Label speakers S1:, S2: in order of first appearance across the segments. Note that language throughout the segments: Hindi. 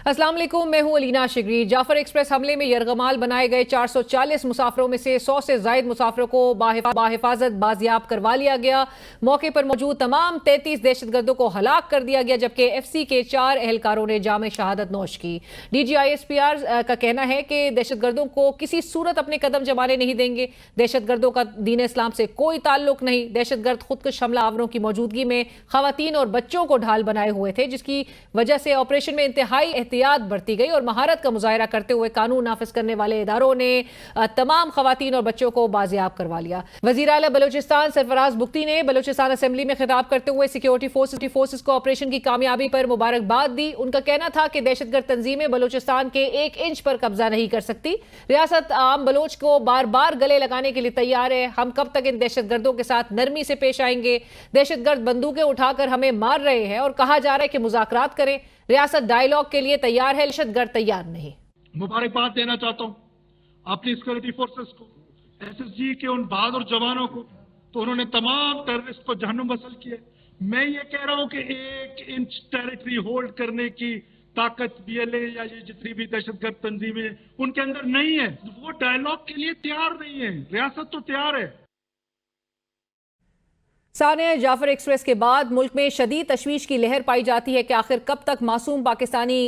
S1: अस्सलाम वालेकुम, मैं हूं अलीना शिगरी। जाफर एक्सप्रेस हमले में यरगमाल बनाए गए 440 मुसाफिरों में से 100 से जायद मुसाफिरों को बाहिफाजत बाजियाब करवा लिया गया। मौके पर मौजूद तमाम 33 दहशतगर्दों को हलाक कर दिया गया, जबकि FC के 4 एहलकारों ने जाम शहादत नोश की। DGISPR का कहना है कि दहशतगर्दों को किसी सूरत अपने कदम जमाने नहीं देंगे। दहशतगर्दों का दीन इस्लाम से कोई ताल्लुक नहीं। दहशतगर्द खुदकुश हमलावरों की मौजूदगी में खवातीन और बच्चों को ढाल बनाए हुए थे, जिसकी वजह से ऑपरेशन में इंतहाई एहतियात बरती गई और महारत का मुजाहरा करते हुए कानून नाफिज करने वाले इदारों ने तमाम खवातीन और बच्चों को बाजियाब करवा लिया। वजीर आला बलूचिस्तान सरफराज बुख्ती ने बलूचिस्तान असेंबली में खिताब करते हुए सिक्योरिटी फोर्सेस को ऑपरेशन की कामयाबी पर मुबारकबाद दी। उनका कहना था कि दहशतगर्द तंजीमें बलूचिस्तान के 1 इंच पर कब्जा नहीं कर सकती। रियासत आम बलोच को बार बार गले लगाने के लिए तैयार है। हम कब तक इन दहशतगर्दों के साथ नरमी से पेश आएंगे? दहशतगर्द बंदूकें उठाकर हमें मार रहे हैं और कहा जा रहा है कि मुज़ाकरात करें। रियासत डायलॉग के लिए तैयार है, दहशतगर्द तैयार नहीं।
S2: मुबारकबाद देना चाहता हूं अपनी सिक्योरिटी फोर्सेस को, SSG के उन बहादुर जवानों को, तो उन्होंने तमाम टेररिस्ट को जहन्नुम वसल किए। मैं ये कह रहा हूं कि 1 इंच टेरिटरी होल्ड करने की ताकत BLA या ये जितनी भी दहशतगर्द तंजीमें उनके अंदर नहीं है। वो डायलॉग के लिए तैयार नहीं है। रियासत तो तैयार है।
S1: सानिया, जाफर एक्सप्रेस के बाद मुल्क में शदीद तशवीश की लहर पाई जाती है कि आखिर कब तक मासूम पाकिस्तानी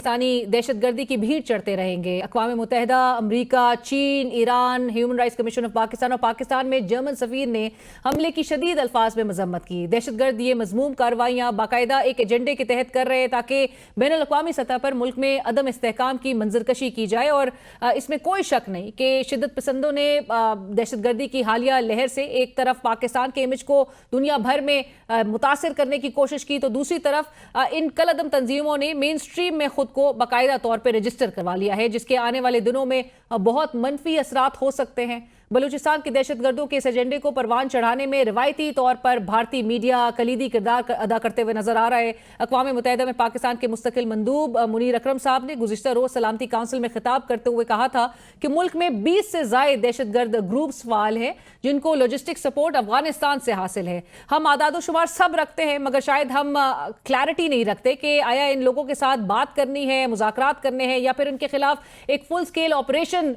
S1: दहशतगर्दी की भीड़ चढ़ते रहेंगे। अक़वाम मुत्तहिदा, अमरीका, चीन, Iran, human rights commission of Pakistan और पाकिस्तान में जर्मन सफीर ने हमले की शदीद अल्फाज में मजम्मत की। दहशतगर्द ये मजमूम कार्रवाइयाँ बाकायदा एक एजेंडे के तहत कर रहे हैं ताकि बैनुल अक़वामी सतह पर मुल्क में अदम इस्तेहकाम की मंजरकशी की जाए। और इसमें कोई शक नहीं कि शिद्दत पसंदों ने दहशतगर्दी की हालिया लहर से एक तरफ पाकिस्तान के इमेज को दुनिया भर में मुतासिर करने की कोशिश की, तो दूसरी तरफ इन कलअदम तंजीमों ने मेन स्ट्रीम में खुद को बाकायदा तौर पर रजिस्टर करवा लिया है, जिसके आने वाले दिनों में बहुत मनफी असरात हो सकते हैं। बलूचिस्तान के दहशतगर्दों के इस एजेंडे को परवान चढ़ाने में रिवायती तौर पर भारतीय मीडिया कलीदी किरदार अदा करते हुए नजर आ रहा है। अक़वाम मुत्तहिदा में पाकिस्तान के मुस्तकिल मंदूब मुनीर अकरम साहब ने गुज़िश्ता रोज सलामती काउंसिल में खिताब करते हुए कहा था कि मुल्क में 20 से ज़ायद दहशतगर्द ग्रुप्स फाल हैं, जिनको लॉजिस्टिक सपोर्ट अफगानिस्तान से हासिल है। हम आदाद शुमार सब रखते हैं, मगर शायद हम क्लैरिटी नहीं रखते कि आया इन लोगों के साथ बात करनी है, मुज़ाकरात करने हैं, या फिर उनके खिलाफ एक फुल स्केल ऑपरेशन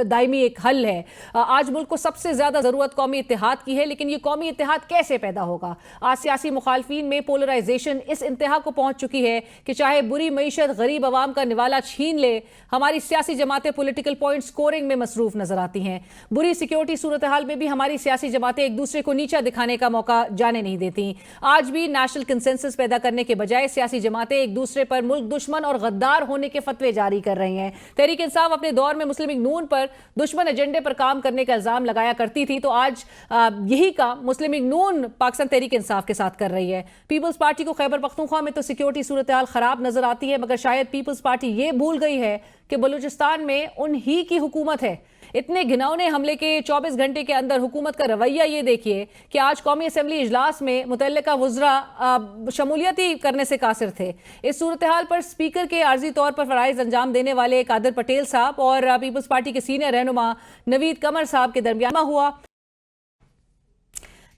S1: दायमी एक हल है। आज मुल्क को सबसे ज्यादा जरूरत कौमी इत्तेहाद की है, लेकिन ये कौमी इत्तेहाद कैसे पैदा होगा? आज सियासी मुखालफीन में पोलराइजेशन इस इंतहा को पहुंच चुकी है कि चाहे बुरी मईशत गरीब आवाम का निवाला छीन ले, हमारी सियासी जमातें पॉलिटिकल पॉइंट स्कोरिंग में मसरूफ नजर आती हैं। बुरी सिक्योरिटी सूरत हाल में भी हमारी सियासी जमातें एक दूसरे को नीचा दिखाने का मौका जाने नहीं देती। आज भी नेशनल कंसेंसस पैदा करने के बजाय सियासी जमातें एक दूसरे पर मुल्क दुश्मन और गद्दार होने के फतवे जारी कर रही हैं। तहरीक इंसाफ अपने दौर में मुस्लिम लीग नून पर दुश्मन एजेंडे पर काम करने का इल्जाम लगाया करती थी, तो आज यही काम मुस्लिम लीग नून पाकिस्तान तहरीक इंसाफ के साथ कर रही है। पीपल्स पार्टी को खैबर पख्तूनख्वा में तो सिक्योरिटी सूरत हाल खराब नजर आती है, मगर शायद पीपल्स पार्टी ये भूल गई है कि बलूचिस्तान में उन्हीं की हुकूमत है। इतने घिनौने हमले के 24 घंटे के अंदर हुकूमत का रवैया ये देखिए कि आज कौमी असेंबली इजलास में मुतल्लिका वुज़रा शमूलियत ही करने से कासिर थे। इस सूरत हाल पर स्पीकर के आर्जी तौर पर फराइज अंजाम देने वाले कादर पटेल साहब और पीपल्स पार्टी के सीनियर रहनुमा नवीद कमर साहब के दरमियान हुआ।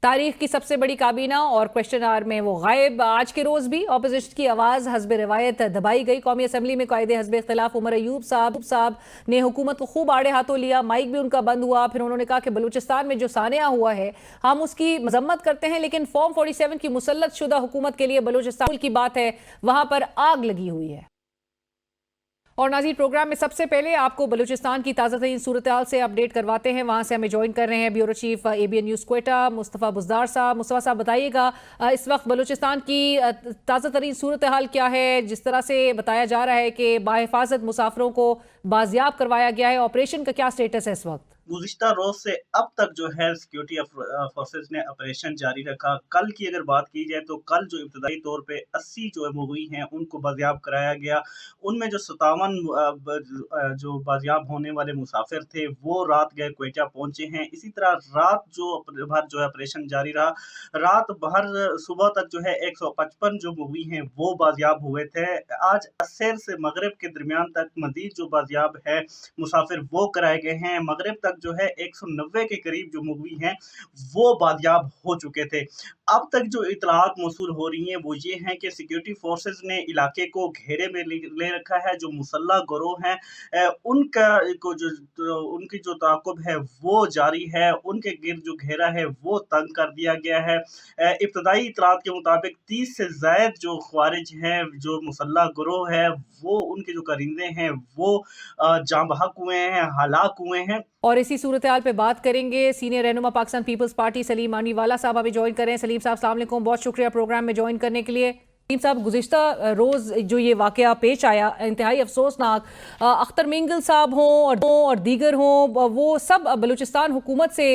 S1: तारीख की सबसे बड़ी काबीना और क्वेश्चन आवर में वो गायब। आज के रोज भी ऑपोजिशन की आवाज हस्ब रिवायत दबाई गई। कौमी असेंबली में कायदे हस्ब इख्तिलाफ उमर अयूब साहब ने हुकूमत को खूब आड़े हाथों लिया, माइक भी उनका बंद हुआ। फिर उन्होंने कहा कि बलूचिस्तान में जो सानिया हुआ है हम उसकी मजम्मत करते हैं, लेकिन फॉर्म 47 की मुसल्लत शुदा हुकूमत के लिए बलूचिस्तान की बात है, वहां पर आग लगी हुई है। और नाज़रीन, प्रोग्राम में सबसे पहले आपको बलूचिस्तान की ताज़ा तरीन सूरत हाल से अपडेट करवाते हैं। वहाँ से हमें ज्वाइन कर रहे हैं bureau chief ABN news Quetta Mustafa Buzdar साहब। मुस्तफ़ा साहब, बताइएगा इस वक्त बलूचिस्तान की ताज़ा तरीन सूरत हाल क्या है? जिस तरह से बताया जा रहा है कि बाहिफाजत मुसाफिरों को बाजियाब करवाया गया है, ऑपरेशन का क्या स्टेटस है इस वक्त?
S3: गुज़िश्ता रोज से अब तक जो है सिक्योरिटी फोर्सेस ने ऑपरेशन जारी रखा। कल की अगर बात की जाए तो कल जो इब्तदाई तौर पे 80 जो मुगवी हैं उनको बाजियाब कराया गया। उनमें जो 57 जो बाजियाब होने वाले मुसाफिर थे वो रात गए क्वेटा पहुंचे हैं। इसी तरह रात भर जो है ऑपरेशन जारी रहा। रात भर सुबह तक जो है 155 जो मुगवी हैं वो बाजियाब हुए थे। आज असर से मगरिब के दरमियान तक मजीद जो बाजियाब है मुसाफिर वो कराए गए हैं। मगरिब तक जो है 190 के करीब जो मुगवी हैं वो बाजियाब हो चुके थे। अब तक जो इतलात मौसूल हो रही हैं वो ये हैं कि सिक्योरिटी फोर्सेस ने इलाके को घेरे में ले रखा है। जो मुसल्लह गिरोह हैं उनका उनकी जो ताक़ुब है वो जारी है, उनके गिर्द जो घेरा है वो तंग कर दिया गया है। इब्तदाई इतलात के मुताबिक 30 से ज़ायद जो ख़वारिज हैं, जो मुसल्लह गिरोह है वो उनके जो करिंदे हैं वो जाँ बहक हुए हैं, हलाक हुए हैं।
S1: और इसी सूरत-ए-हाल पे बात करेंगे। सीनियर रहनुमा पाकिस्तान पीपल्स पार्टी सलीम मानीवाला साहब हमें ज्वाइन कर रहे हैं। सलीम साहब अस्सलाम वालेकुम, बहुत शुक्रिया प्रोग्राम में ज्वाइन करने के लिए। सलीम साहब, गुज़िश्ता रोज़ जो ये वाक़या पेश आया इंतहाई अफसोसनाक, अख्तर मिंगल साहब हों और दीगर हों, वो सब बलूचिस्तान हुकूमत से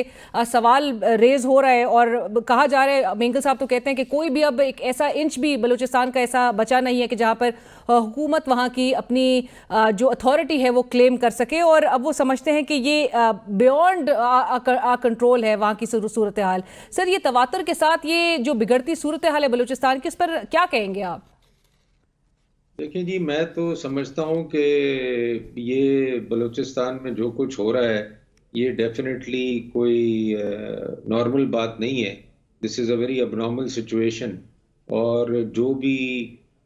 S1: सवाल रेज़ हो रहा है और कहा जा रहा है, मिंगल साहब तो कहते हैं कि कोई भी अब एक ऐसा इंच भी बलूचिस्तान का ऐसा बचा नहीं है कि जहाँ पर हुकूमत वहाँ की अपनी जो अथॉरिटी है वो क्लेम कर सके, और अब वो समझते हैं कि ये बियॉन्ड कंट्रोल है वहाँ की सूरत हाल। सर, ये तवातर के साथ ये जो बिगड़ती सूरत हाल है बलूचिस्तान की, इस पर क्या कहेंगे आप?
S4: देखिए जी, मैं तो समझता हूँ कि ये बलूचिस्तान में जो कुछ हो रहा है ये डेफिनेटली कोई नॉर्मल बात नहीं है। This is a very abnormal situation, और जो भी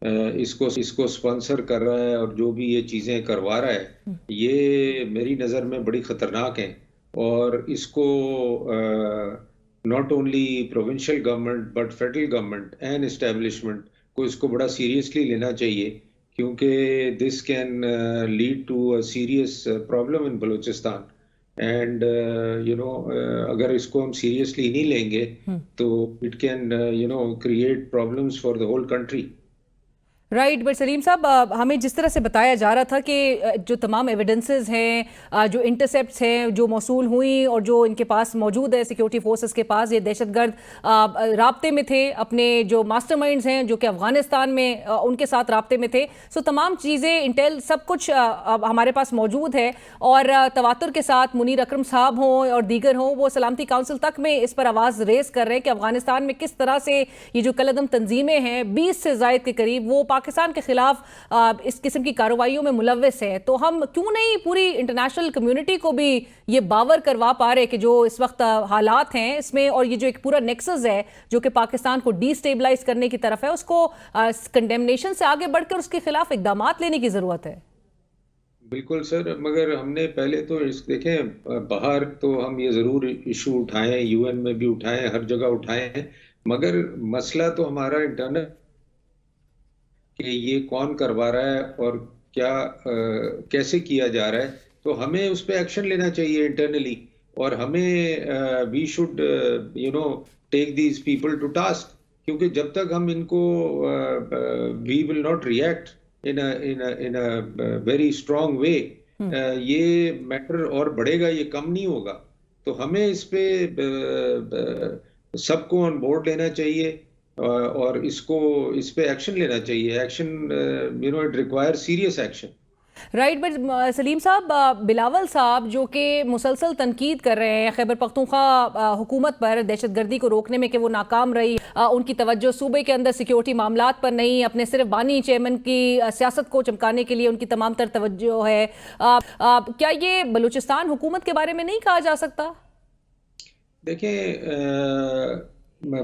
S4: इसको स्पॉन्सर कर रहा है और जो भी ये चीज़ें करवा रहा है, ये मेरी नज़र में बड़ी ख़तरनाक हैं। और इसको not only provincial government but federal government and establishment को इसको बड़ा सीरियसली लेना चाहिए, क्योंकि this can lead to a serious problem in Balochistan. And अगर इसको हम सीरियसली नहीं लेंगे तो it can create problems for the whole country.
S1: Right, but Saleem sahab, हमें जिस तरह से बताया जा रहा था कि जो तमाम एविडेंसेस हैं, जो इंटरसेप्ट्स हैं जो मौसूल हुई और जो इनके पास मौजूद है सिक्योरिटी फोर्सेस के पास, ये दहशतगर्द राब्ते में थे, अपने जो मास्टरमाइंड्स हैं जो कि अफगानिस्तान में उनके साथ राब्ते में थे। सो तमाम चीज़ें, इंटेल, सब कुछ हमारे पास मौजूद है, और तवातुर के साथ मुनीर अकरम साहब हों और दीगर हों, वो सलामती काउंसिल तक में इस पर आवाज़ रेस कर रहे हैं कि अफगानिस्तान में किस तरह से ये जो कलअदम तंजीमें हैं 20 से ज़ायद के करीब, वो पाकिस्तान के खिलाफ इस किस्म की कार्रवाइयों में मुलव्वस है। तो हम क्यों नहीं पूरी इंटरनेशनल कम्युनिटी को भी ये बावर करवा पा रहे कि जो इस वक्त हालात हैं इसमें, और ये जो एक पूरा नेक्सस है जो कि पाकिस्तान को डिस्टेबलाइज करने की तरफ है, उसको कंडेमनेशन से आगे बढ़कर उसके खिलाफ इकदाम लेने की जरूरत है।
S4: बिल्कुल सर, मगर हमने पहले तो देखें, बाहर तो हम ये ज़रूर इशू उठाएं, यूएन में भी उठाएं, हर जगह उठाएं, मगर मसला तो हमारा इंटरनल कि ये कौन करवा रहा है और क्या कैसे किया जा रहा है। तो हमें उस पर एक्शन लेना चाहिए इंटरनली, और हमें we should take these people to task, क्योंकि जब तक हम इनको we will not react in a very strong way, ये मैटर और बढ़ेगा, ये कम नहीं होगा। तो हमें इस पे सबको ऑन बोर्ड लेना चाहिए और इस पे एक्शन लेना चाहिए। Action it require serious action.
S1: Right, but Saleem साहब, बिलावल साहब जो कि मुसलसल तनकीद कर रहे हैं खैबर पख्तूनख्वा हुकूमत पर दहशतगर्दी को रोकने में कि वो नाकाम रही, उनकी तवज्जो सूबे के अंदर सिक्योरिटी मामलात पर नहीं, अपने सिर्फ बानी चेयरमैन की सियासत को चमकाने के लिए उनकी तमाम तर तवज्जो है। क्या ये बलूचिस्तान हुकूमत के बारे में नहीं कहा जा सकता?
S4: देखें,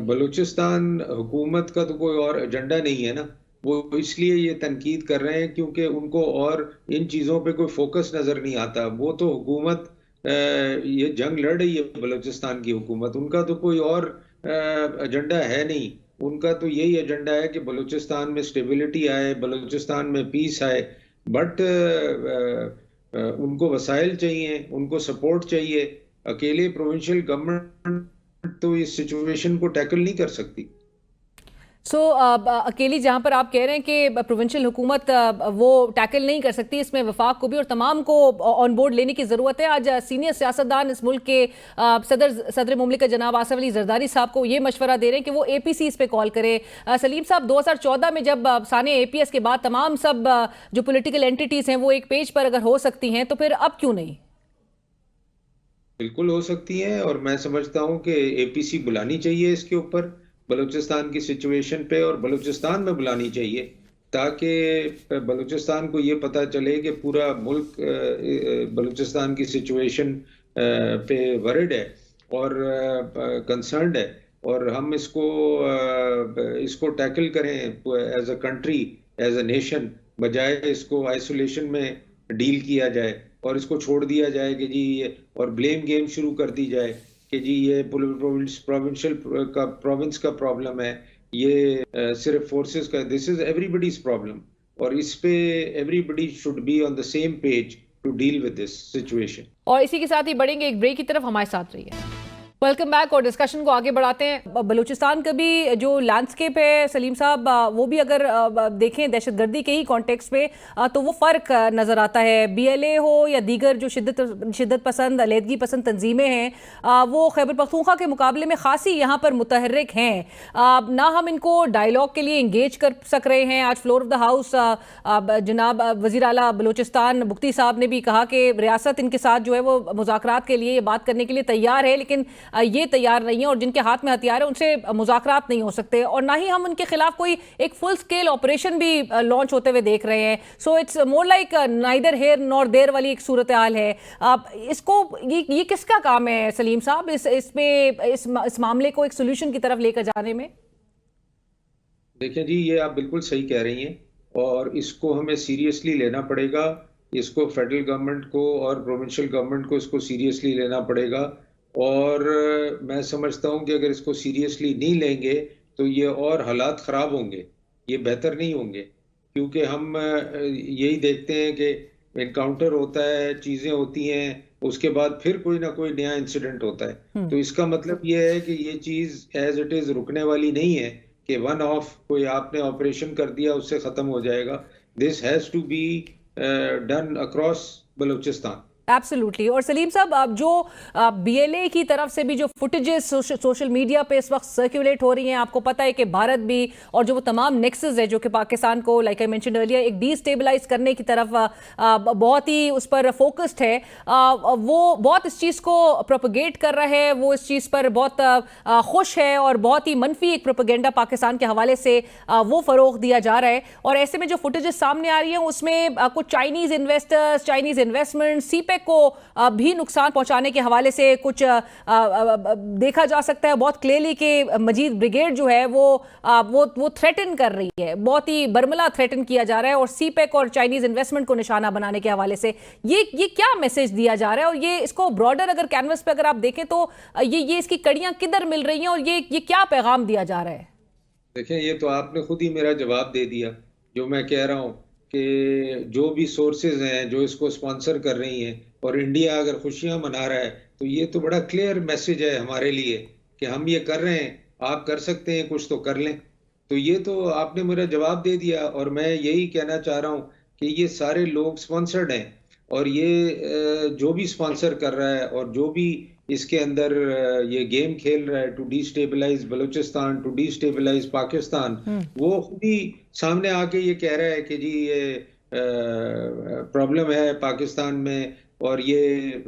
S4: बलूचिस्तान हुकूमत का तो कोई और एजेंडा नहीं है ना, वो इसलिए ये तनकीद कर रहे हैं क्योंकि उनको और इन चीज़ों पे कोई फोकस नज़र नहीं आता। वो तो हुकूमत ये जंग लड़ रही है, बलूचिस्तान की हुकूमत, उनका तो कोई और एजेंडा है नहीं। उनका तो यही एजेंडा है कि बलूचिस्तान में स्टेबिलिटी आए, बलूचिस्तान में पीस आए, बट उनको वसाइल चाहिए, उनको सपोर्ट चाहिए। अकेले प्रोविंशियल गवर्नमेंट तो इस सिचुएशन को टैकल नहीं कर सकती।
S1: अकेली जहां पर आप कह रहे हैं कि प्रोविंशियल हुकूमत वो टैकल नहीं कर सकती, इसमें वफाक को भी और तमाम को ऑन बोर्ड लेने की ज़रूरत है। आज सीनियर सियासतदान इस मुल्क के सदर मुमलिकत जनाब आसिफ अली जरदारी साहब को ये मशवरा दे रहे हैं कि वो APC इस पे कॉल करे। सलीम साहब, 2014 में जब साने APS के बाद तमाम सब जो पोलिटिकल एंटिटीज़ हैं वो एक पेज पर अगर हो सकती हैं, तो फिर अब क्यों नहीं?
S4: बिल्कुल हो सकती हैं, और मैं समझता हूं कि APC बुलानी चाहिए इसके ऊपर, बलूचिस्तान की सिचुएशन पे, और बलूचिस्तान में बुलानी चाहिए ताकि बलूचिस्तान को ये पता चले कि पूरा मुल्क बलूचिस्तान की सिचुएशन पे वरिड है और कंसर्न्ड है। और हम इसको टैकल करें as a country, as a nation, बजाय इसको आइसोलेशन में डील किया जाए और इसको छोड़ दिया जाए कि जी ये, और ब्लेम गेम शुरू कर दी जाए कि जी ये प्रोविंस का प्रॉब्लम है, ये सिर्फ फोर्सेस का, दिस इज एवरीबडीज प्रॉब्लम, और इस पे everybody should be on the same page to deal with this situation.
S1: और इसी के साथ ही बढ़ेंगे एक ब्रेक की तरफ, हमारे साथ रहिए। वेलकम बैक और डिस्कशन को आगे बढ़ाते हैं। बलूचिस्तान का भी जो लैंडस्केप है सलीम साहब, वो भी अगर देखें दहशतगर्दी के ही कॉन्टेक्स्ट में तो वो फ़र्क नज़र आता है। BLA हो या दीगर जो शिद्दत पसंद, अलहदगी पसंद तंजीमें हैं, वो खैबर पख्तूनख्वा के मुकाबले में खासी यहाँ पर मुतहर्रिक हैं। ना हम इनको डायलॉग के लिए इंगेज कर सक रहे हैं। आज फ्लोर ऑफ द हाउस जनाब वज़ीर आला बलूचिस्तान बुख्ती साहब ने भी कहा कि रियासत इनके साथ जो है वो मुज़ाकरात के लिए, बात करने के लिए तैयार है, लेकिन ये तैयार नहीं है और जिनके हाथ में हथियार है उनसे मुज़ाकरात नहीं हो सकते, और ना ही हम उनके खिलाफ कोई एक फुल स्केल ऑपरेशन भी लॉन्च होते हुए देख रहे हैं। So it's more like neither here nor there वाली एक सूरत हाल है। इसको ये किसका काम है सलीम साहब इस मामले को एक सोल्यूशन की तरफ लेकर जाने में?
S4: देखिए जी, ये आप बिल्कुल सही कह रही हैं और इसको हमें सीरियसली लेना पड़ेगा। इसको फेडरल गवर्नमेंट को और प्रोविंशियल गवर्नमेंट को इसको सीरियसली लेना पड़ेगा, और मैं समझता हूं कि अगर इसको सीरियसली नहीं लेंगे तो ये और हालात ख़राब होंगे, ये बेहतर नहीं होंगे, क्योंकि हम यही देखते हैं कि इनकाउंटर होता है, चीज़ें होती हैं, उसके बाद फिर कोई ना कोई नया इंसिडेंट होता है। तो इसका मतलब ये है कि ये चीज़ एज इट इज़ रुकने वाली नहीं है कि वन ऑफ कोई आपने ऑपरेशन कर दिया उससे ख़त्म हो जाएगा। This has to be done across Balochistan.
S1: Absolutely. और सलीम साहब, अब जो BLA की तरफ से भी जो फुटेजेस सोशल मीडिया पे इस वक्त सर्कुलेट हो रही हैं, आपको पता है कि भारत भी और जो वो तमाम नेक्सस है जो कि पाकिस्तान को, लाइक आई मेंशन्ड अर्लियर, एक डीस्टेबलाइज करने की तरफ बहुत ही उस पर फोकस्ड है, वो बहुत इस चीज़ को प्रोपगेट कर रहा है, वो इस चीज़ पर बहुत खुश है और बहुत ही मनफी एक प्रोपेगेंडा पाकिस्तान के हवाले से वो फ़रोग दिया जा रहा है। और ऐसे में जो फुटेजेस सामने आ रही हैं उसमें कुछ Chinese investors, Chinese investment, CPEC को भी नुकसान पहुंचाने के हवाले से कुछ देखा जा सकता है बहुत क्लियरली कि मजीद ब्रिगेड जो है वो थ्रेटन कर रही है, बहुत ही बर्मला थ्रेटन किया जा रहा है, और सीपेक और चाइनीज इन्वेस्टमेंट को निशाना बनाने के हवाले से ये क्या मैसेज दिया जा रहा है? और ये इसको ब्रॉडर अगर कैनवस पे अगर आप देखें तो ये इसकी कड़ियां किधर मिल रही हैं और ये क्या पैगाम दिया जा रहा है?
S4: देखें, ये तो आपने खुद ही मेरा जवाब दे दिया जो मैं कह रहा हूँ कि जो भी सोर्सेज हैं जो इसको स्पॉन्सर कर रही हैं, और इंडिया अगर खुशियां मना रहा है तो ये तो बड़ा क्लियर मैसेज है हमारे लिए कि हम ये कर रहे हैं, आप कर सकते हैं, कुछ तो कर लें। तो ये तो आपने मेरा जवाब दे दिया, और मैं यही कहना चाह रहा हूँ कि ये सारे लोग स्पॉन्सर्ड हैं, और ये जो भी स्पॉन्सर कर रहा है और जो भी इसके अंदर ये गेम खेल रहा है to destabilise Balochistan, to destabilise Pakistan, वो खुद ही सामने आके ये कह रहा है कि जी ये प्रॉब्लम है पाकिस्तान में, और ये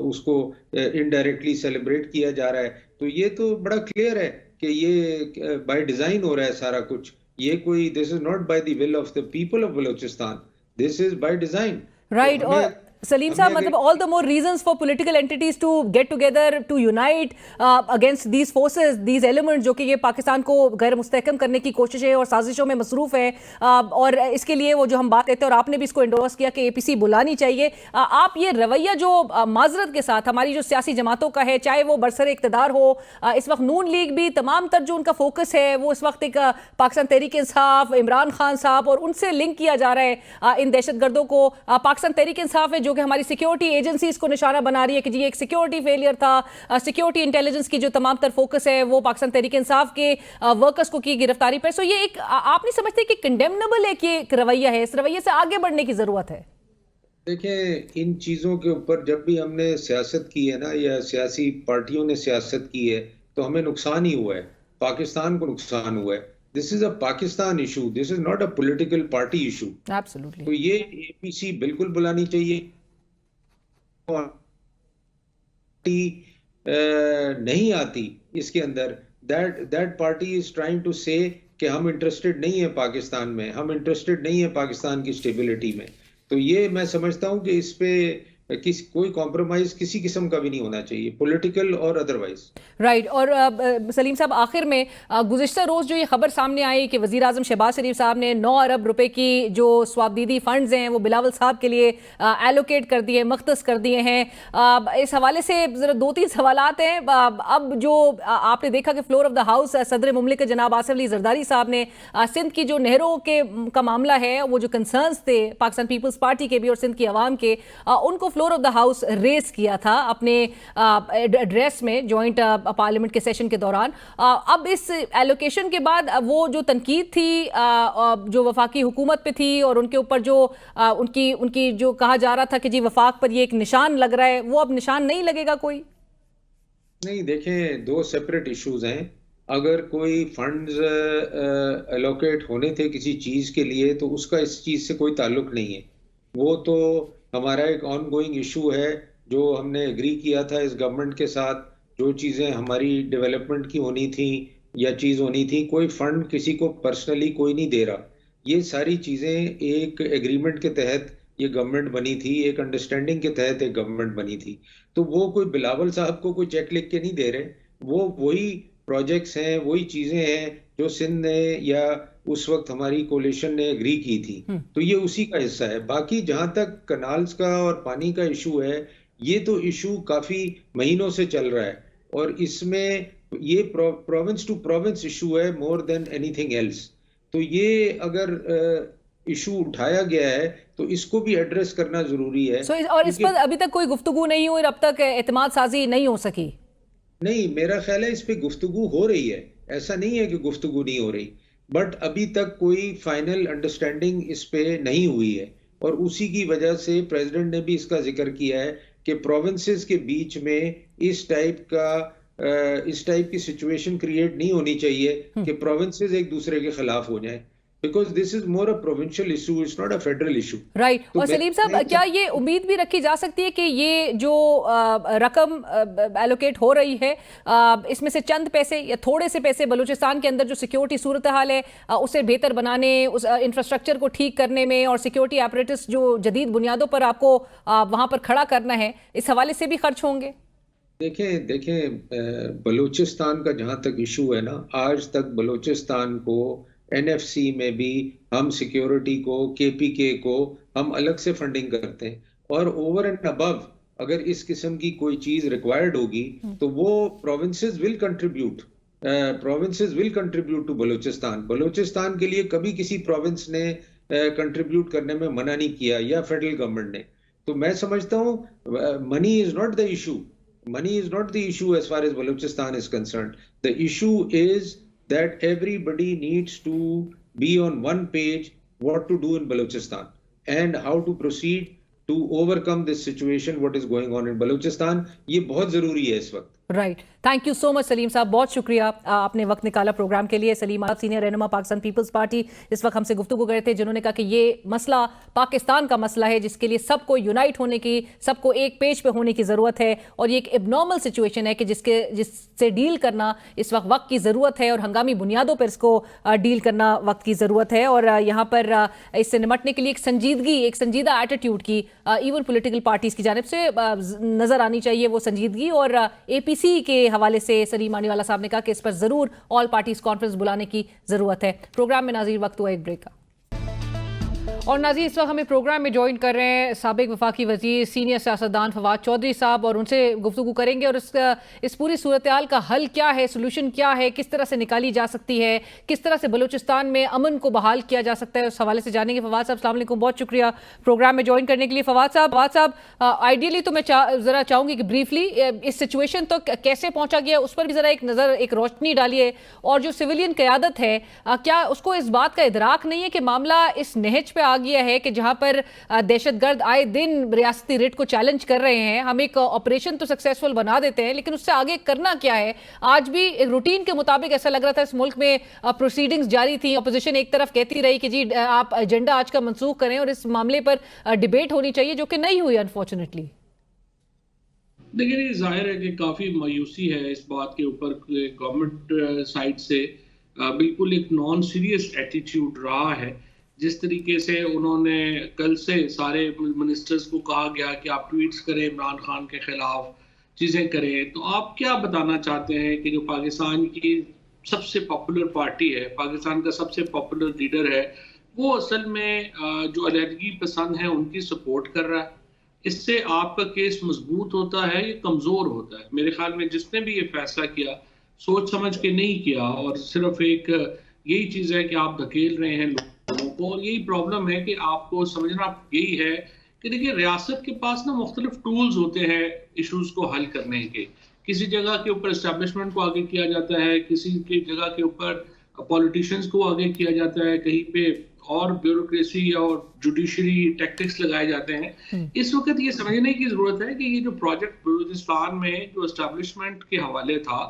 S4: उसको इनडायरेक्टली सेलिब्रेट किया जा रहा है। तो ये तो बड़ा क्लियर है कि ये बाय डिजाइन हो रहा है सारा कुछ। ये कोई, this is not by the will of the people of Balochistan, this is by design.
S1: Right. और सलीम साहब, मतलब all the more reasons for political entities to get together, to unite against these forces, these elements जो कि ये पाकिस्तान को गैर मुस्तहकम करने की कोशिशें और साजिशों में मसरूफ है। और इसके लिए वो जो हम बात कहते हैं, और आपने भी इसको इंडोर्स किया कि APC बुलानी चाहिए। आप ये रवैया जो माजरत के साथ हमारी जो सियासी जमातों का है, चाहे वो बरसर इक़्तिदार हो, इस वक्त नून लीग भी तमाम तर जो उनका फोकस है वो इस वक्त एक पाकिस्तान तहरीक इंसाफ, इमरान खान साहब, और उनसे लिंक किया जा रहा है इन दहशतगर्दों को। पाकिस्तान तहरीक इंसाफ है जो कि हमारी सिक्योरिटी एजेंसीज को निशाना बना रही है कि जी एक सिक्योरिटी फेलियर था, सिक्योरिटी इंटेलिजेंस की जो तमाम तर फोकस है वो पाकिस्तान तहरीक इंसाफ के वर्कर्स को की गिरफ्तारी पर। सो ये एक, आप नहीं समझते कि कंडेमनेबल एक रवैया है? इस रवैये से आगे बढ़ने की जरूरत है।
S4: देखें, इन चीजों के ऊपर जब भी हमने सियासत की है ना, या सियासी पार्टियों ने सियासत की है, तो हमें नुकसान ही हुआ है, पाकिस्तान को नुकसान हुआ है। This is a Pakistan issue, this is not a political party issue.
S1: Absolutely.
S4: तो ये APC बिल्कुल बुलानी चाहिए। नहीं आती इसके अंदर, that party is trying to say कि हम इंटरेस्टेड नहीं है पाकिस्तान में, हम इंटरेस्टेड नहीं है पाकिस्तान की स्टेबिलिटी में। तो ये मैं समझता हूं कि इस पे कोई कॉम्प्रोमाइज किसी किस्म का भी नहीं होना चाहिए, पॉलिटिकल और अदरवाइज।
S1: राइट। और सलीम साहब, आखिर में गुज़िश्ता रोज़ जो ये खबर सामने आई कि वज़ीर आज़म शहबाज शरीफ साहब ने 9 अरब रुपए की जो स्वाबदीदी फंड्स हैं वो बिलावल साहब के लिए एलोकेट कर दिए, मख्तस कर दिए हैं। इस हवाले से ज़रा 2-3 सवालात हैं। अब जो आपने देखा कि फ्लोर ऑफ द हाउस सदर मुमलिकत जनाब आसिफ अली जरदारी साहब ने सिंध की जो नहरों का मामला है, वो जो कंसर्न्स थे पाकिस्तान पीपल्स पार्टी के भी और सिंध की आवाम के, उनको floor of the house raise किया था अपने एड्रेस में जॉइंट पार्लियामेंट के सेशन के दौरान। अब इस एलोकेशन के बाद वो जो तनकीद थी जो वफाकी हुकूमत पे थी और उनके ऊपर जो उनकी जो कहा जा रहा था कि जी वफाक पर ये एक निशान लग रहा है, वो अब निशान नहीं लगेगा कोई?
S4: नहीं, देखें, 2 सेपरेट इश्यूज हैं। अगर कोई फंड्स एलोकेट होने थे किसी चीज़ के लिए तो उसका इस चीज़ से कोई ताल्लुक नहीं है। वो तो हमारा एक ऑनगोइंग इशू है जो हमने एग्री किया था इस गवर्नमेंट के साथ। जो चीज़ें हमारी डेवलपमेंट की होनी थी या चीज़ होनी थी, कोई फंड किसी को पर्सनली कोई नहीं दे रहा। ये सारी चीज़ें एक एग्रीमेंट के तहत ये गवर्नमेंट बनी थी, एक अंडरस्टैंडिंग के तहत एक गवर्नमेंट बनी थी। तो वो कोई बिलावल साहब को कोई चेक लिख के नहीं दे रहे, वो वही प्रोजेक्ट्स हैं, वही चीज़ें हैं जो सिंध ने या उस वक्त हमारी कोलिशन ने एग्री की थी। तो ये उसी का हिस्सा है। बाकी जहां तक कनाल्स का और पानी का इशू है, ये तो इशू काफी महीनों से चल रहा है और इसमें ये प्रोविंस टू प्रोविंस इशू है मोर देन एनीथिंग एल्स। तो ये अगर इशू उठाया गया है तो इसको भी एड्रेस करना जरूरी है।
S1: और इस पर अभी तक कोई गुफ्तगू नहीं हुई और अब तक एतमाद साजी नहीं हो सकी?
S4: नहीं, मेरा ख्याल है इस पे गुफ्तगू हो रही है, ऐसा नहीं है कि गुफ्तगू नहीं हो रही, बट अभी तक कोई फाइनल अंडरस्टैंडिंग इस पे नहीं हुई है। और उसी की वजह से प्रेसिडेंट ने भी इसका जिक्र किया है कि प्रोविंसेस के बीच में इस टाइप की सिचुएशन क्रिएट नहीं होनी चाहिए कि प्रोविंसेस एक दूसरे के खिलाफ हो जाएं, because this is more a provincial issue, it's not a federal issue.
S1: Right. और सलीम साहब, क्या ये उम्मीद भी रखी जा सकती है कि ये जो रकम एलोकेट हो रही है, इसमें से चंद पैसे या थोड़े से पैसे बलूचिस्तान के अंदर जो सिक्योरिटी सूरत हाल है उसे बेहतर बनाने, उस इंफ्रास्ट्रक्चर को ठीक करने में और सिक्योरिटी एपरेटस जो जदीद बुनियादों पर आपको वहां पर खड़ा करना है, इस हवाले से भी खर्च होंगे?
S4: देखें, बलूचिस्तान का जहां तक इशू है ना, आज तक बलूचिस्तान को एनएफसी में भी हम सिक्योरिटी को, केपीके को हम अलग से फंडिंग करते हैं और ओवर एंड अबव अगर इस किस्म की कोई चीज रिक्वायर्ड होगी तो वो provinces will contribute to Balochistan. Balochistan के लिए कभी किसी प्रोविंस ने कंट्रीब्यूट करने में मना नहीं किया या फेडरल गवर्नमेंट ने। तो मैं समझता हूँ money is not the issue, money is not the issue as far as Balochistan is concerned. The issue is that everybody needs to be on one page what to do in Balochistan and how to proceed to overcome this situation what is going on in Balochistan. ये बहुत जरूरी है इस वक्त।
S1: Right. Thank you so much Salim साहब, बहुत शुक्रिया आपने वक्त निकाला प्रोग्राम के लिए। सलीम साहब सीनियर रहनुमा पाकिस्तान पीपल्स पार्टी इस वक्त हमसे गुफ्तगू कर रहे थे, जिन्होंने कहा कि ये मसला पाकिस्तान का मसला है जिसके लिए सबको यूनाइट होने की, सबको एक पेज पे होने की ज़रूरत है और ये एक एबनॉर्मल सिचुएशन है कि जिससे डील करना इस वक्त की ज़रूरत है और हंगामी बुनियादों पर इसको डील करना वक्त की ज़रूरत है। और यहाँ पर इससे निमटने के लिए एक संजीदा एटीट्यूड की इवन पोलिटिकल पार्टीज़ की जानिब से नज़र आनी चाहिए, वो संजीदगी। और APC के हवाले से सलीम आनीवाला साहब ने कहा कि इस पर जरूर ऑल पार्टीज कॉन्फ्रेंस बुलाने की जरूरत है। प्रोग्राम में नाज़रीन वक्त हुआ एक ब्रेक का। और नाज़रीन, इस वक्त हमें प्रोग्राम में ज्वाइन कर रहे हैं साबिक वफाकी वजीर सीनियर सियासतदान फवाद चौधरी साहब और उनसे गुफ्तगू करेंगे और इस पूरी सूरत हाल का हल क्या है, सोल्यूशन क्या है, किस तरह से निकाली जा सकती है, किस तरह से बलूचिस्तान में अमन को बहाल किया जा सकता है, उस हवाले से जानेंगे। फवाद साहब अस्सलाम वालेकुम, बहुत शुक्रिया प्रोग्राम में ज्वाइन करने के लिए। फवाद साहब आइडियली तो मैं ज़रा चाहूँगी कि ब्रीफली इस सिचुएशन तो कैसे पहुँचा गया उस पर भी ज़रा एक रोशनी डालिए। और जो सिविलियन क़यादत है, क्या उसको इस बात का इदराक नहीं है कि मामला इस नहज पे आ गया है कि जहां पर दहशतगर्द आए दिन रियासती रेट को चैलेंज कर रहे हैं? हम एक ऑपरेशन तो सक्सेसफुल बना देते हैं लेकिन उससे आगे करना क्या है? आज भी एक रूटीन के मुताबिक ऐसा लग रहा था इस मुल्क में प्रोसीडिंग्स जारी थी, अपोजिशन एक तरफ कहती रही कि जी आप एजेंडा आज का मंसूख करें और इस मामले पर डिबेट होनी चाहिए, जो कि नहीं हुई अनफॉर्चुनेटली।
S5: देखिए, ये जाहिर है कि काफ़ी मायूसी है इस बात के ऊपर गवर्नमेंट साइड से बिल्कुल एक नॉन सीरियस एटीट्यूड रहा है जिस तरीके से उन्होंने कल से सारे मिनिस्टर्स को कहा गया कि आप ट्वीट्स करें इमरान खान के खिलाफ, चीज़ें करें, तो आप क्या बताना चाहते हैं कि जो पाकिस्तान की सबसे पॉपुलर पार्टी है, पाकिस्तान का सबसे पॉपुलर लीडर है, वो असल में जो अलहदगी पसंद है उनकी सपोर्ट कर रहा है? इससे आपका केस मजबूत होता है या कमज़ोर होता है? मेरे ख्याल में जिसने भी ये फैसला किया सोच समझ के नहीं किया, और सिर्फ एक यही चीज़ है कि आप धकेल रहे हैं लोगों को, और यही प्रॉब्लम है कि आपको समझना यही है कि देखिए रियासत के पास ना मुख्तलिफ टूल्स होते हैं इश्यूज को हल करने के। किसी जगह के ऊपर एस्टेब्लिशमेंट को आगे किया जाता है, किसी की जगह के ऊपर पॉलिटिशियंस को आगे किया जाता है, कहीं पे और ब्यूरोक्रेसी और जुडिशरी टैक्टिक्स लगाए जाते हैं। इस वक्त ये समझने की जरूरत है कि ये जो प्रोजेक्ट बलूचिस्तान में जो एस्टेब्लिशमेंट के हवाले था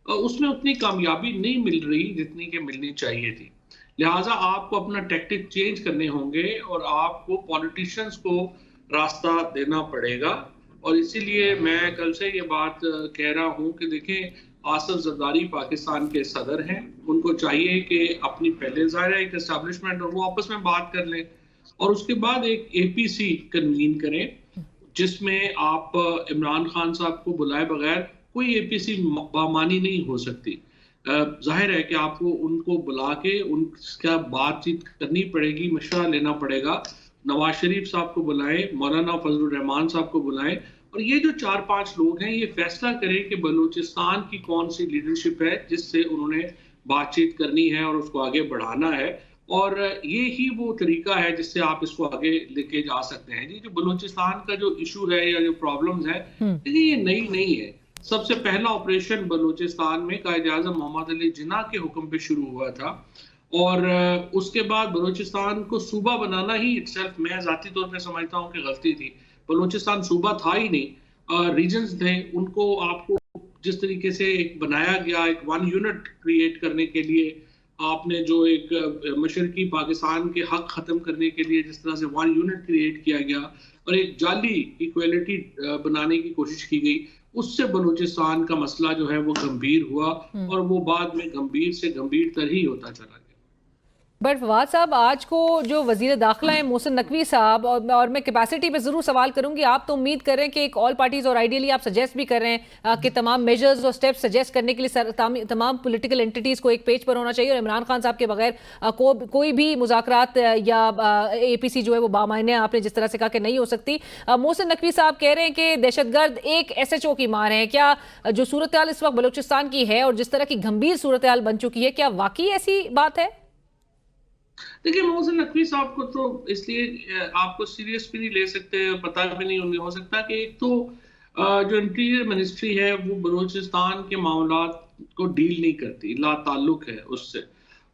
S5: उसमें उतनी कामयाबी नहीं मिल रही जितनी कि मिलनी चाहिए थी। लिहाजा आपको अपना टैक्टिक चेंज करने होंगे और आपको पॉलिटिशियंस को रास्ता देना पड़ेगा। और इसीलिए मैं कल से ये बात कह रहा हूँ कि देखें, आसिफ जरदारी पाकिस्तान के सदर हैं, उनको चाहिए कि अपनी पहले ज़ाहिर है एक एस्टेब्लिशमेंट और वो आपस में बात कर लें, और उसके बाद एक APC कन्वीन करें जिसमें आप इमरान खान साहब को बुलाए बगैर कोई APC बामानी नहीं हो सकती। जाहिर है कि आपको उनको बुला के उनका बातचीत करनी पड़ेगी, मशवरा लेना पड़ेगा। नवाज शरीफ साहब को बुलाएं, मौलाना फजलुर रहमान साहब को बुलाएं, और ये जो 4-5 लोग हैं ये फैसला करें कि बलूचिस्तान की कौन सी लीडरशिप है जिससे उन्होंने बातचीत करनी है और उसको आगे बढ़ाना है, और ये ही वो तरीका है जिससे आप इसको आगे लेके जा सकते हैं। जी, जो बलूचिस्तान का जो इशू है या जो प्रॉब्लम्स है ये नई नहीं है। सबसे पहला ऑपरेशन बलूचिस्तान में कायद-ए-आज़म मोहम्मद अली जिन्ना के हुक्म पे शुरू हुआ था, और उसके बाद बलूचिस्तान को सूबा बनाना ही इटसेल्फ मैं ज़ाती तौर पे समझता हूँ कि गलती थी। बलूचिस्तान सूबा था ही नहीं, रीजन्स थे। उनको आपको जिस तरीके से एक बनाया गया, एक 1 यूनिट क्रिएट करने के लिए आपने जो एक मशरकी पाकिस्तान के हक ख़त्म करने के लिए जिस तरह से 1 यूनिट क्रिएट किया गया और एक जाली इक्वलिटी बनाने की कोशिश की गई, उससे बलूचिस्तान का मसला जो है वो गंभीर हुआ और वो बाद में गंभीर से गंभीर ही होता चला गया।
S1: बट फवाद साहब, आज को जो वजीर दाखिला है मोहसिन नकवी साहब, और मैं कैपेसिटी पे ज़रूर सवाल करूंगी, आप तो उम्मीद कर रहे हैं कि एक ऑल पार्टीज़, और आइडियली आप सजेस्ट भी कर रहे हैं कि तमाम मेजर्स और स्टेप्स सजेस्ट करने के लिए तमाम पॉलिटिकल एंटिटीज़ को एक पेज पर होना चाहिए, और इमरान खान साहब के बगैर कोई भी मुज़ाकरात या APC जो है वो बामायने आपने जिस तरह से कहा कि नहीं हो सकती। मोहसिन नकवी साहब कह रहे हैं कि दहशतगर्द एक SHO की मार है। क्या जो सूरत हाल इस वक्त बलूचिस्तान की है और जिस तरह की गंभीर सूरत हाल बन चुकी है, क्या वाकई ऐसी बात है?
S5: देखिए, मोहसिन नकवी साहब को तो इसलिए आपको सीरियस भी नहीं ले सकते, पता भी नहीं उन्हें हो सकता कि एक तो जो इंटीरियर मिनिस्ट्री है वो बलूचिस्तान के मामलात को डील नहीं करती, ला ताल्लुक है उससे,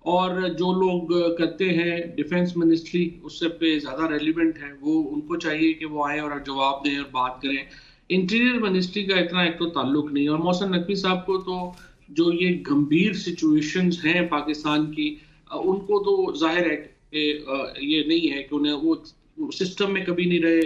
S5: और जो लोग करते हैं डिफेंस मिनिस्ट्री उससे पे ज़्यादा रेलिवेंट है, वो उनको चाहिए कि वो आए और जवाब दें और बात करें। इंटीरियर मिनिस्ट्री का इतना एक तो ताल्लुक नहीं, और मोहसिन नकवी साहब को तो जो ये गंभीर सिचुएशंस हैं पाकिस्तान की, उनको तो जाहिर है कि ये नहीं है कि उन्हें वो सिस्टम में कभी नहीं रहे,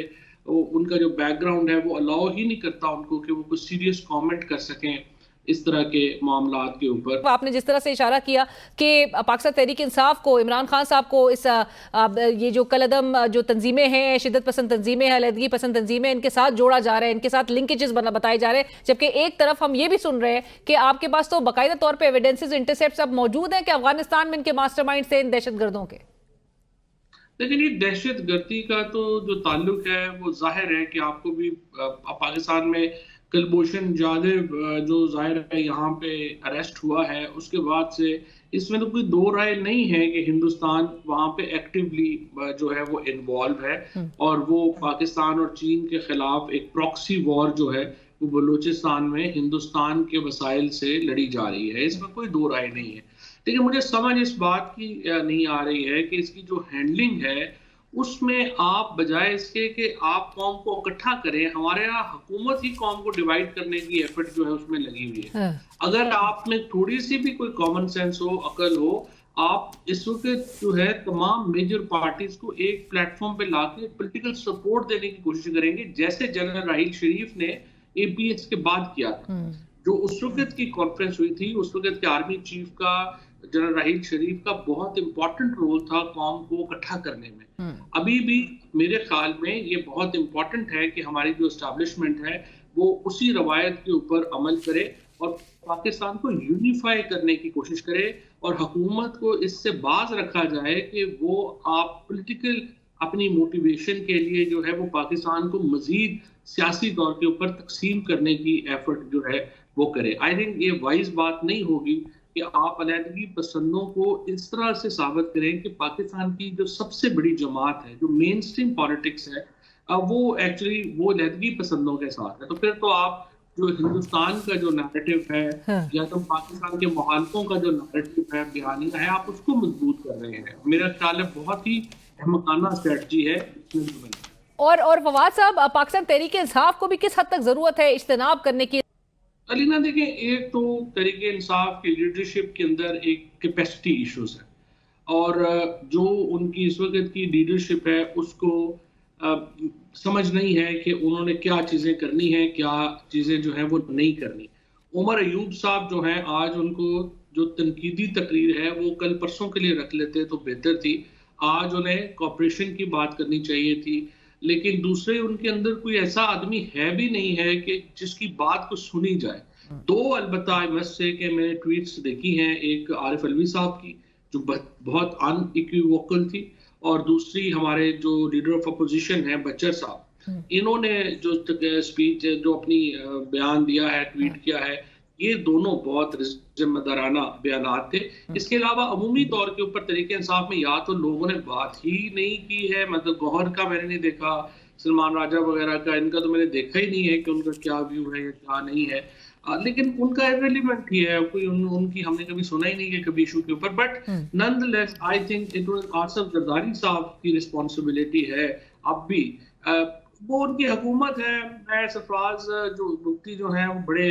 S5: उनका जो बैकग्राउंड है वो अलाउ ही नहीं करता उनको कि वो कुछ सीरियस कमेंट कर सकें इस तरह के मामलात के ऊपर।
S1: आपने जिस तरह से इशारा किया कि पाकिस्तान तहरीक इंसाफ को, इमरान खान साहब को इस ये जो कलअदम जो तंजीमें हैं, शिद्दत पसंद तंजीमें हैं, अलहदगी पसंद तंजीमें, इनके साथ जोड़ा जा रहा है, इनके साथ लिंकेजेस बताए जा रहे हैं, जबकि एक तरफ हम ये भी सुन रहे हैं कि आपके पास तो बाकायदा तौर पर एविडेंसेस, इंटरसेप्ट्स अब मौजूद हैं कि अफगानिस्तान में इनके मास्टरमाइंड थे इन दहशतगर्दों के।
S5: लेकिन ये दहशतगर्दी का तो जो ताल्लुक है वो जाहिर है कि आपको भी पाकिस्तान में कुलभूषण जाधव जो जाहिर है यहाँ पे अरेस्ट हुआ है, उसके बाद से इसमें तो कोई दो राय नहीं है कि हिंदुस्तान वहाँ पे एक्टिवली जो है वो इन्वॉल्व है, और वो पाकिस्तान और चीन के खिलाफ एक प्रॉक्सी वॉर जो है वो बलूचिस्तान में हिंदुस्तान के वसाइल से लड़ी जा रही है, इसमें कोई दो राय नहीं है। लेकिन मुझे समझ इस बात की नहीं आ रही है कि इसकी जो हैंडलिंग है उसमें आप बजाय इसके कि आप कौम को इकट्ठा करें, हमारे यहाँ हुकूमत ही कौम को डिवाइड करने की एफर्ट जो है उसमें लगी हुई है। अगर आप में थोड़ी सी भी कोई कॉमन सेंस हो, अकल हो, आप इस वक्त जो है तमाम मेजर पार्टीज को एक प्लेटफॉर्म पे लाके पॉलिटिकल सपोर्ट देने की कोशिश करेंगे, जैसे जनरल राहील शरीफ ने APS के बाद किया था। जो उस वक्त की कॉन्फ्रेंस हुई थी, उस वक्त के आर्मी चीफ का जनरल राहील शरीफ का बहुत इंपॉर्टेंट रोल था कौम को इकट्ठा करने में। अभी भी मेरे ख्याल में ये बहुत इंपॉर्टेंट है कि हमारी जो एस्टैब्लिशमेंट है वो उसी रवायत के ऊपर अमल करे और पाकिस्तान को यूनिफाई करने की कोशिश करे, और हुकूमत को इससे बाज रखा जाए कि वो आप पॉलिटिकल अपनी मोटिवेशन के लिए जो है वो पाकिस्तान को मजीद सियासी तौर के ऊपर तकसीम करने की एफर्ट जो है वो करे। आई थिंक ये वाइज बात नहीं होगी कि आप अलहदगी पसंदों को इस तरह से साबित करें कि पाकिस्तान की जो सबसे बड़ी जमात है, जो मेन स्ट्रीम पॉलिटिक्स है, वो एक्चुअली वो अलहदगी पसंदों के साथ है। तो फिर तो आप जो हिंदुस्तान का जो नैरेटिव है या तो पाकिस्तान के मुखालिफों का जो नैरेटिव है, बयानिया है, आप उसको मजबूत कर रहे हैं। मेरा ख्याल है बहुत ही अहमकाना स्ट्रेटजी है।
S1: और फवाद साहब, पाकिस्तान तहरीक इंसाफ को भी किस हद तक जरूरत है इज्तिनाब करने की?
S5: अलीना देखें, एक तो तहरीक इंसाफ की लीडरशिप के अंदर एक कैपेसिटी इश्यूज है, और जो उनकी इस वक्त की लीडरशिप है उसको समझ नहीं है कि उन्होंने क्या चीज़ें करनी है, क्या चीज़ें जो है वो नहीं करनी। उमर अयूब साहब जो हैं, आज उनको जो तनकीदी तकरीर है वो कल परसों के लिए रख लेते तो बेहतर थी। आज उन्हें कॉपरेशन की बात करनी चाहिए थी, लेकिन दूसरे उनके अंदर कोई ऐसा आदमी है भी नहीं है कि जिसकी बात को सुनी जाए। दो अलबत्ता मस से कि मैंने ट्वीट्स देखी हैं, एक आरिफ अलवी साहब की जो बहुत अनइक्विवोकल थी, और दूसरी हमारे जो लीडर ऑफ अपोजिशन है बच्चर साहब, इन्होंने जो स्पीच जो अपनी बयान दिया है, ट्वीट किया है, ये दोनों बहुत जिम्मेदाराना बयानात थे। इसके अलावा अमूमी तौर के ऊपर तरीके इंसाफ में या तो लोगों ने बात ही नहीं की है, मतलब गौहर का मैंने नहीं देखा, सलमान राजा वगैरह का, इनका तो मैंने देखा ही नहीं है कि उनका क्या व्यू है या क्या नहीं है, लेकिन उनका इररिलेवेंट ही है, कोई उनकी हमने कभी सुना ही नहीं है कभी इशू के ऊपर। But nonetheless I think it was Asif Zardari साहब की रिस्पॉन्सिबिलिटी है अब भी, वो उनकी हुकूमत है। मैं सरफराज जो मुफ्ती जो है वो बड़े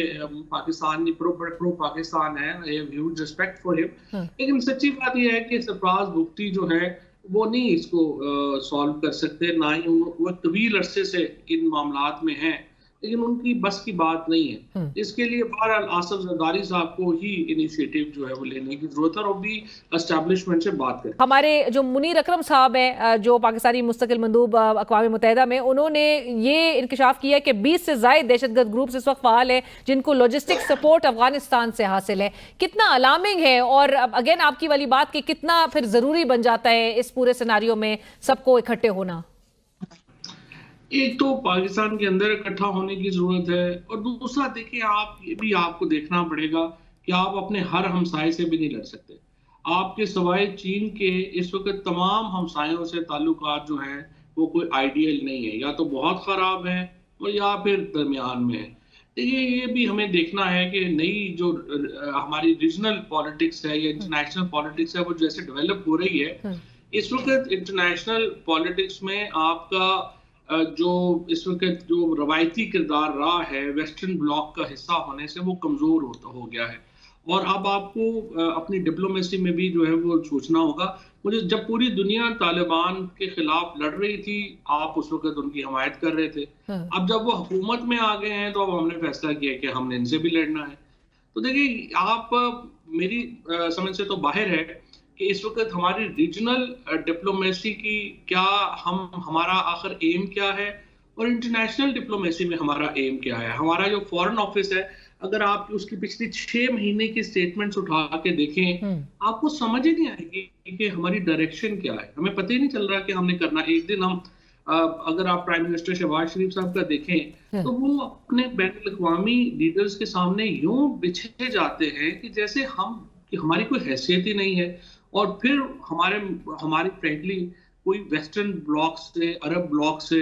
S5: पाकिस्तान प्रो पाकिस्तान है, I have huge respect for him, लेकिन सच्ची बात यह है कि सरफराज मुफ्ती जो है वो नहीं इसको सॉल्व कर सकते, ना ही वो तवील अरसे से इन मामलात में हैं, लेकिन उनकी बस की बात नहीं है। इसके लिए बहरहाल आसिफ जरदारी साहब को ही इनिशिएटिव जो है वो लेने की जरूरत है, और भी एस्टैब्लिशमेंट से बात करें।
S1: हमारे जो मुनीर अकरम साहब हैं, जो पाकिस्तानी मुस्तकिल मंदूब अक़वाम मुत्तहिदा में, उन्होंने ये इंकशाफ किया कि 20 से ज़ायद दहशतगर्द ग्रुप्स इस वक्त फ़ाल है जिनको लॉजिस्टिक सपोर्ट अफगानिस्तान से हासिल है। कितना अलार्मिंग है, और अगेन आपकी वाली बात कि कितना फिर ज़रूरी बन जाता है इस पूरे सिनारियो में सबको इकट्ठे होना?
S5: एक तो पाकिस्तान के अंदर इकट्ठा होने की जरूरत है, और दूसरा देखिए आप ये भी आपको देखना पड़ेगा कि आप अपने हर हमसाये से भी नहीं लड़ सकते। आपके सवाए चीन के इस वक्त तमाम हमसायों से ताल्लुकात जो हैं वो कोई आइडियल नहीं है, या तो बहुत ख़राब है और या फिर दरमियान में है। देखिए ये भी हमें देखना है कि नई जो हमारी रीजनल पॉलिटिक्स है या इंटरनेशनल पॉलिटिक्स है वो जैसे डेवलप हो रही है, इस वक्त इंटरनेशनल पॉलिटिक्स में आपका जो इस वक्त जो रवायती किरदार रहा है वेस्टर्न ब्लॉक का हिस्सा होने से वो कमज़ोर हो गया है, और अब आपको अपनी डिप्लोमेसी में भी जो है वो सोचना होगा। मुझे जब पूरी दुनिया तालिबान के खिलाफ लड़ रही थी, आप उस वक्त उनकी हमायत कर रहे थे। अब जब वो हुकूमत में आ गए हैं तो अब हमने फैसला किया कि हमने इनसे भी लड़ना है। तो देखिए आप मेरी समझ से तो बाहर है कि इस वक्त हमारी रीजनल डिप्लोमेसी की क्या हमारा आखिर एम क्या है, और इंटरनेशनल डिप्लोमेसी में हमारा एम क्या है। हमारा जो फॉरेन ऑफिस है, अगर आप उसकी पिछली 6 महीने की स्टेटमेंट्स उठा के देखें, आपको समझ ही नहीं आएगी कि हमारी डायरेक्शन क्या है। हमें पता ही नहीं चल रहा कि हमने करना। एक दिन हम अगर आप प्राइम मिनिस्टर शहबाज शरीफ साहब का देखें तो वो अपने बैनुल अक़वामी लीडर्स के सामने यूं बिछे जाते हैं कि जैसे हमारी कोई हैसियत ही नहीं है, और फिर हमारी फ्रेंकली कोई वेस्टर्न ब्लॉक से, अरब ब्लॉक से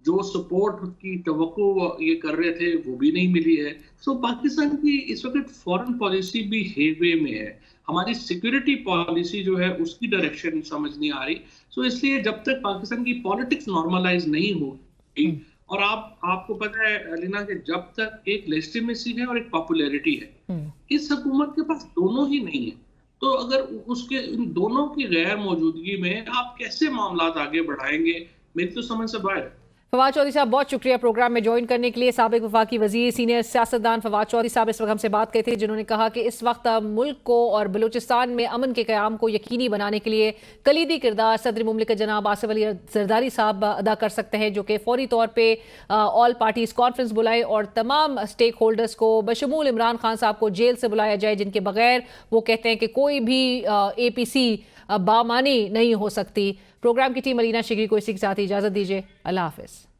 S5: जो सपोर्ट की तवक्को ये कर रहे थे वो भी नहीं मिली है। सो पाकिस्तान की इस वक्त फॉरेन पॉलिसी भी हेवे में है, हमारी सिक्योरिटी पॉलिसी जो है उसकी डायरेक्शन समझ नहीं आ रही। सो इसलिए जब तक पाकिस्तान की पॉलिटिक्स नॉर्मलाइज नहीं होगी, और आपको पता है अलीना कि जब तक एक लेजिटिमेसी है और एक पॉपुलैरिटी है, इस हुकूमत के पास दोनों ही नहीं है। तो अगर उसके इन दोनों की गैर मौजूदगी में आप कैसे मामलात आगे बढ़ाएंगे, मेरी तो समझ से बाहर है।
S1: फवाद चौधरी साहब, बहुत शुक्रिया प्रोग्राम में ज्वाइन करने के लिए। साबिक वफाकी वजीर, सीनियर सियासतदान फवाद चौधरी साहब इस वक्त हमसे बात करते थे, जिन्होंने कहा कि इस वक्त मुल्क को और बलूचिस्तान में अमन के क़याम को यकीनी बनाने के लिए कलीदी किरदार सदर मुमलिकत जनाब आसिफ अली जरदारी साहब अदा कर सकते हैं, जो कि फौरी तौर पर ऑल पार्टीज कॉन्फ्रेंस बुलाए और तमाम स्टेक होल्डर्स को बशमूल इमरान खान साहब को जेल से बुलाया जाए, जिनके बगैर वो कहते हैं कि कोई भी APC बामानी नहीं हो सकती। प्रोग्राम की टीम अलीना शिगरी को इसी के साथ इजाज़त दीजिए। अल्लाह हाफिज़।